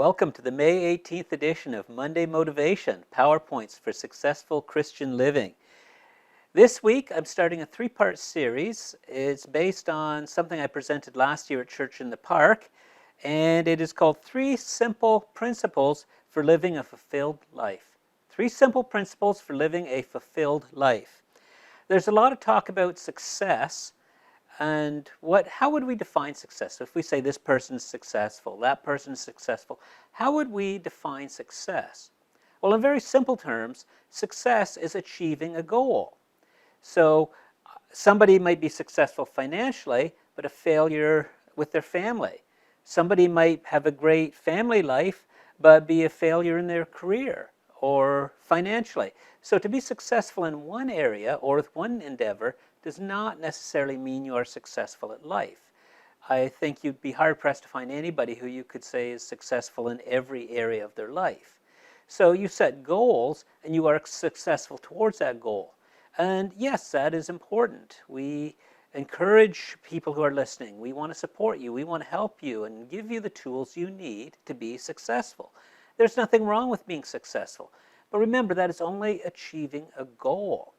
Welcome to the May 18th edition of Monday Motivation, PowerPoints for Successful Christian Living. This week I'm starting a three-part series. It's based on something I presented last year at Church in the Park, and it is called 3 Simple Principles for Living a Fulfilled Life. 3 simple principles for living a fulfilled life. There's a lot of talk about success. And how would we define success? If we say this person's successful, that person's successful, how would we define success? Well, in very simple terms, success is achieving a goal. So somebody might be successful financially, but a failure with their family. Somebody might have a great family life, but be a failure in their career or financially. So to be successful in one area or with one endeavor does not necessarily mean you are successful at life. I think you'd be hard-pressed to find anybody who you could say is successful in every area of their life. So you set goals and you are successful towards that goal. And yes, that is important. We encourage people who are listening. We want to support you. We want to help you and give you the tools you need to be successful. There's nothing wrong with being successful. But remember, that is only achieving a goal.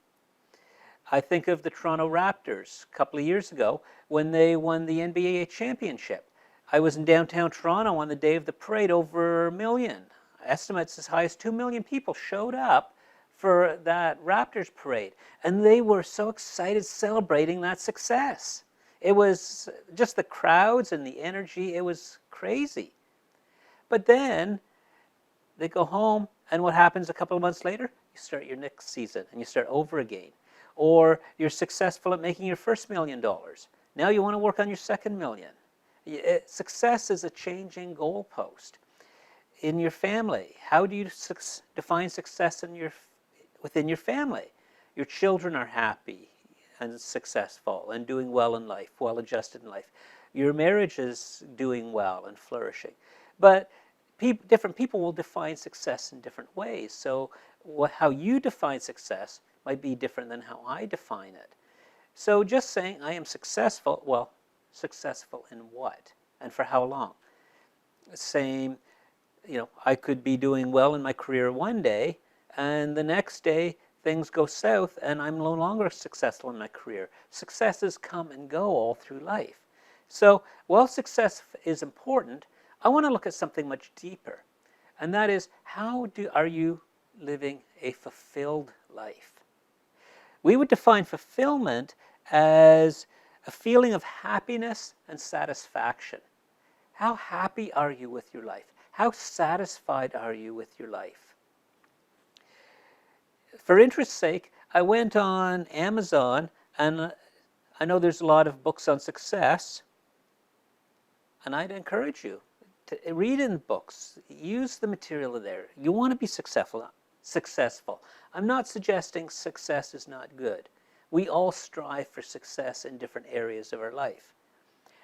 I think of the Toronto Raptors a couple of years ago when they won the NBA championship. I was in downtown Toronto on the day of the parade. Over 1 million, estimates as high as 2 million people showed up for that Raptors parade. And they were so excited celebrating that success. It was just the crowds and the energy, it was crazy. But then they go home, and what happens a couple of months later? You start your next season and you start over again. Or you're successful at making your first $1 million. Now you want to work on your second million. Success is a changing goalpost. In your family, how do you define success within your family? Your children are happy and successful and doing well in life, well adjusted in life. Your marriage is doing well and flourishing. But different people will define success in different ways. So how you define success might be different than how I define it. So just saying I am successful, well, successful in what? And for how long? Same, I could be doing well in my career one day, and the next day things go south and I'm no longer successful in my career. Successes come and go all through life. So while success is important, I want to look at something much deeper. And that is, are you living a fulfilled life? We would define fulfillment as a feeling of happiness and satisfaction. How happy are you with your life? How satisfied are you with your life? For interest's sake, I went on Amazon, and I know there's a lot of books on success, and I'd encourage you to read in books, use the material there. You want to be successful. I'm not suggesting success is not good. We all strive for success in different areas of our life.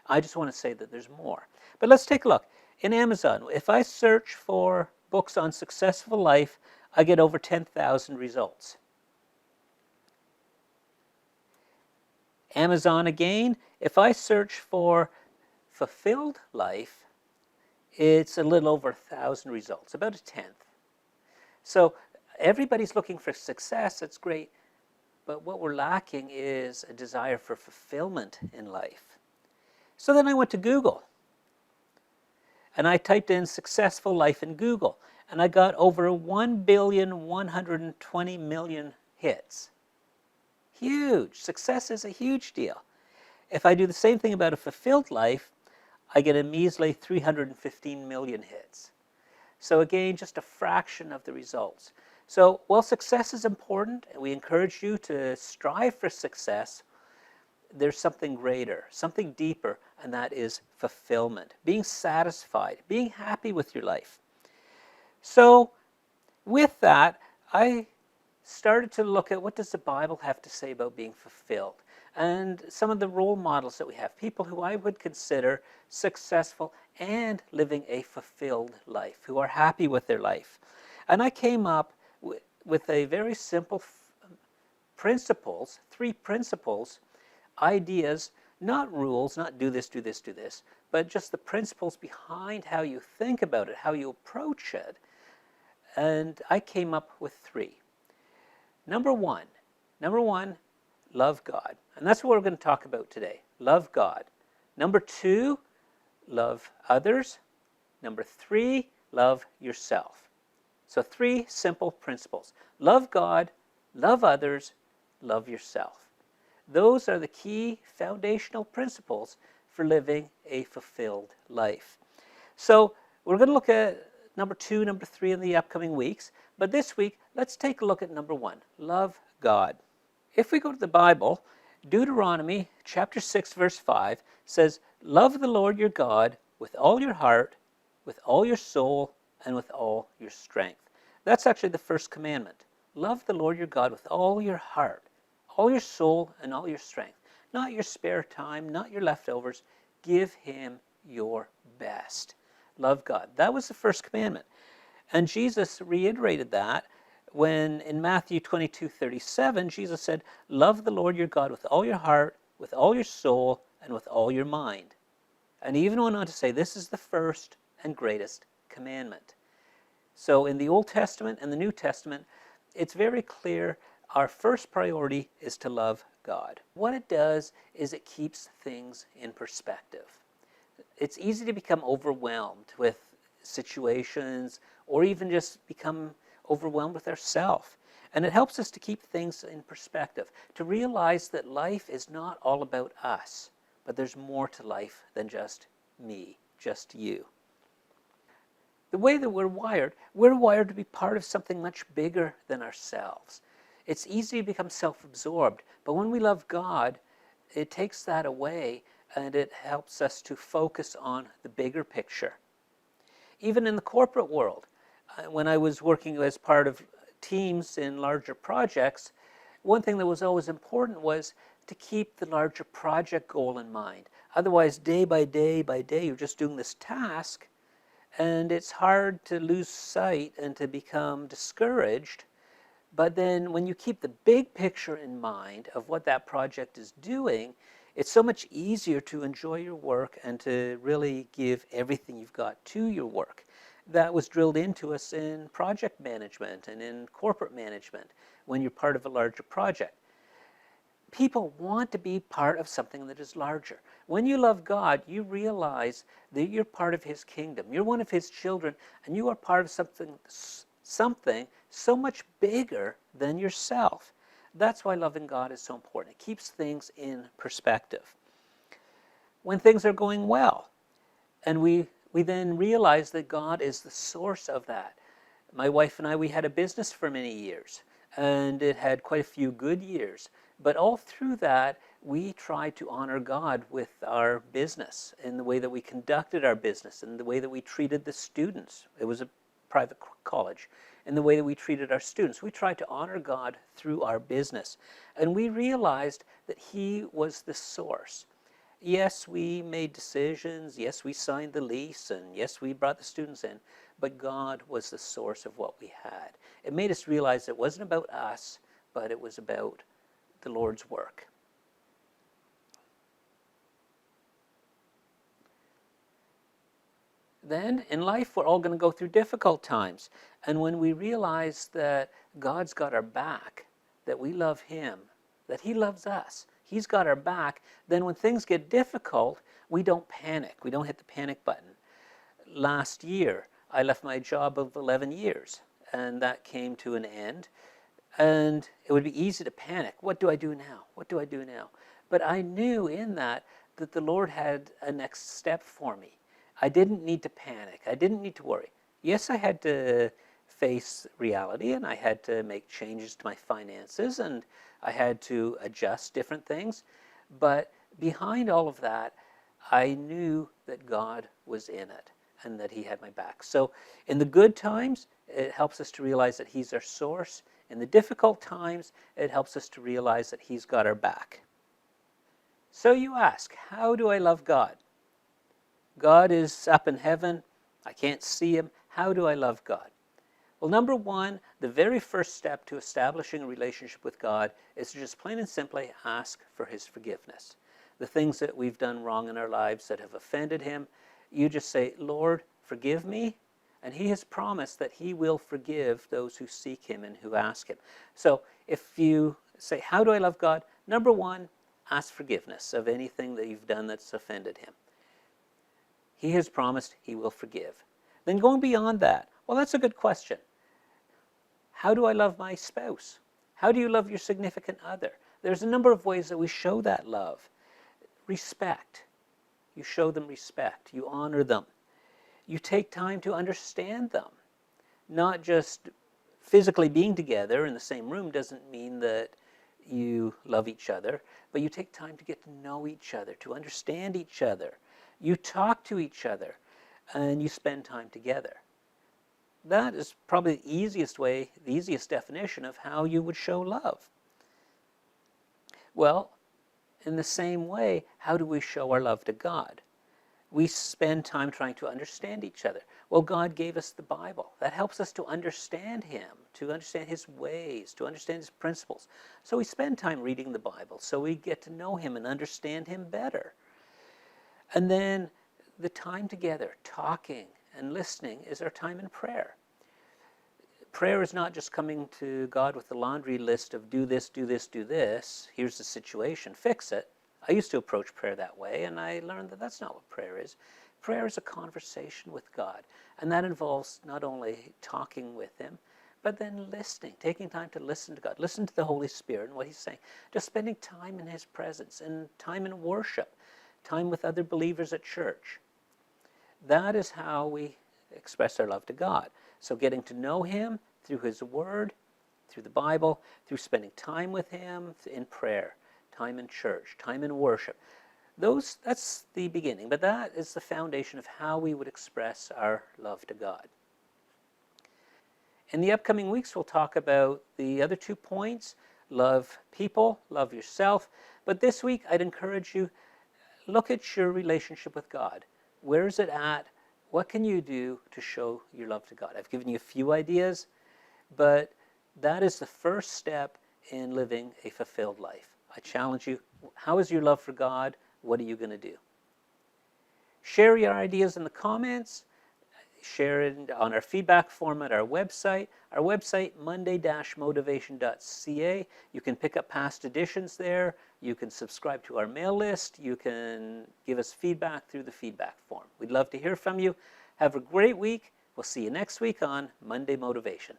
I just want to say that there's more. But let's take a look. In Amazon, if I search for books on successful life, I get over 10,000 results. Amazon again, if I search for fulfilled life, it's a little over 1,000 results, about a tenth. So everybody's looking for success, that's great, but what we're lacking is a desire for fulfillment in life. So then I went to Google, and I typed in successful life in Google, and I got over 1,120,000,000 hits. Huge. Success is a huge deal. If I do the same thing about a fulfilled life, I get a measly 315 million hits. So again, just a fraction of the results. So while success is important, and we encourage you to strive for success, there's something greater, something deeper, and that is fulfillment. Being satisfied, being happy with your life. So with that, I started to look at what does the Bible have to say about being fulfilled. And some of the role models that we have, people who I would consider successful and living a fulfilled life, who are happy with their life. And I came up with a very simple principles, 3 principles, ideas, Not rules, not do this, do this, do this, but just the principles behind how you think about it, how you approach it. And I came up with 3. Number one, love God. And that's what we're going to talk about today. Love God. Number 2, love others. Number 3, love yourself. So 3 simple principles. Love God, love others, love yourself. Those are the key foundational principles for living a fulfilled life. So we're going to look at number 2, number 3 in the upcoming weeks. But this week, let's take a look at number 1, love God. If we go to the Bible, Deuteronomy chapter 6, verse 5 says, love the Lord your God with all your heart, with all your soul, and with all your strength. That's actually the first commandment. Love the Lord your God with all your heart, all your soul, and all your strength. Not your spare time, not your leftovers. Give him your best. Love God. That was the first commandment. And Jesus reiterated that when in Matthew 22:37, Jesus said, love the Lord your God with all your heart, with all your soul, and with all your mind. And he even went on to say, this is the first and greatest commandment. So in the Old Testament and the New Testament, it's very clear our first priority is to love God. What it does is it keeps things in perspective. It's easy to become overwhelmed with situations or even just become overwhelmed with ourselves. And it helps us to keep things in perspective, to realize that life is not all about us, but there's more to life than just me, just you. The way that we're wired to be part of something much bigger than ourselves. It's easy to become self-absorbed, but when we love God, it takes that away and it helps us to focus on the bigger picture. Even in the corporate world, when I was working as part of teams in larger projects, one thing that was always important was to keep the larger project goal in mind. Otherwise, day by day, you're just doing this task, and it's hard to lose sight and to become discouraged. But then when you keep the big picture in mind of what that project is doing, it's so much easier to enjoy your work and to really give everything you've got to your work. That was drilled into us in project management and in corporate management when you're part of a larger project. People want to be part of something that is larger. When you love God, you realize that you're part of his kingdom. You're one of his children, and you are part of something so much bigger than yourself. That's why loving God is so important. It keeps things in perspective. When things are going well, and we then realize that God is the source of that. My wife and I, we had a business for many years, and it had quite a few good years. But all through that, we tried to honor God with our business in the way that we conducted our business, in the way that we treated the students. It was a private college. In the way that we treated our students. We tried to honor God through our business. And we realized that he was the source. Yes, we made decisions. Yes, we signed the lease. And yes, we brought the students in. But God was the source of what we had. It made us realize it wasn't about us, but it was about the Lord's work. Then in life, we're all going to go through difficult times. And when we realize that God's got our back, that we love him, that he loves us, he's got our back, then when things get difficult, we don't panic. We don't hit the panic button. Last year, I left my job of 11 years, and that came to an end. And it would be easy to panic. What do I do now? What do I do now? But I knew in that the Lord had a next step for me. I didn't need to panic. I didn't need to worry. Yes, I had to face reality, and I had to make changes to my finances, and I had to adjust different things. But behind all of that, I knew that God was in it and that he had my back. So in the good times, it helps us to realize that he's our source. In the difficult times, it helps us to realize that he's got our back. So you ask, how do I love God? God is up in heaven. I can't see him. How do I love God? Well, number one, the very first step to establishing a relationship with God is to just plain and simply ask for his forgiveness. the things that we've done wrong in our lives that have offended him, you just say, Lord, forgive me. And he has promised that he will forgive those who seek him and who ask him. So if you say, how do I love God? Number one, ask forgiveness of anything that you've done that's offended him. He has promised he will forgive. Then going beyond that, well, that's a good question. How do I love my spouse? How do you love your significant other? There's a number of ways that we show that love. Respect. You show them respect. You honor them. You take time to understand them. Not just physically being together in the same room doesn't mean that you love each other, but you take time to get to know each other, to understand each other. You talk to each other, and you spend time together. That is probably the easiest way, the easiest definition of how you would show love. Well, in the same way, how do we show our love to God? We spend time trying to understand each other. Well, God gave us the Bible. That helps us to understand him, to understand his ways, to understand his principles. So we spend time reading the Bible so we get to know him and understand him better. And then the time together, talking and listening, is our time in prayer. Prayer is not just coming to God with a laundry list of do this, do this, do this. Here's the situation, fix it. I used to approach prayer that way, and I learned that that's not what prayer is. Prayer is a conversation with God, and that involves not only talking with him, but then listening, taking time to listen to God, listen to the Holy Spirit and what he's saying, just spending time in his presence and time in worship, time with other believers at church. That is how we express our love to God. So getting to know him through his word, through the Bible, through spending time with him in prayer, time in church, time in worship. That's the beginning, but that is the foundation of how we would express our love to God. In the upcoming weeks, we'll talk about the other 2 points, love people, love yourself. But this week, I'd encourage you, look at your relationship with God. Where is it at? What can you do to show your love to God? I've given you a few ideas, but that is the first step in living a fulfilled life. I challenge you, how is your love for God? What are you going to do? Share your ideas in the comments. Share it on our feedback form at our website. Our website, monday-motivation.ca. You can pick up past editions there. You can subscribe to our mail list. You can give us feedback through the feedback form. We'd love to hear from you. Have a great week. We'll see you next week on Monday Motivation.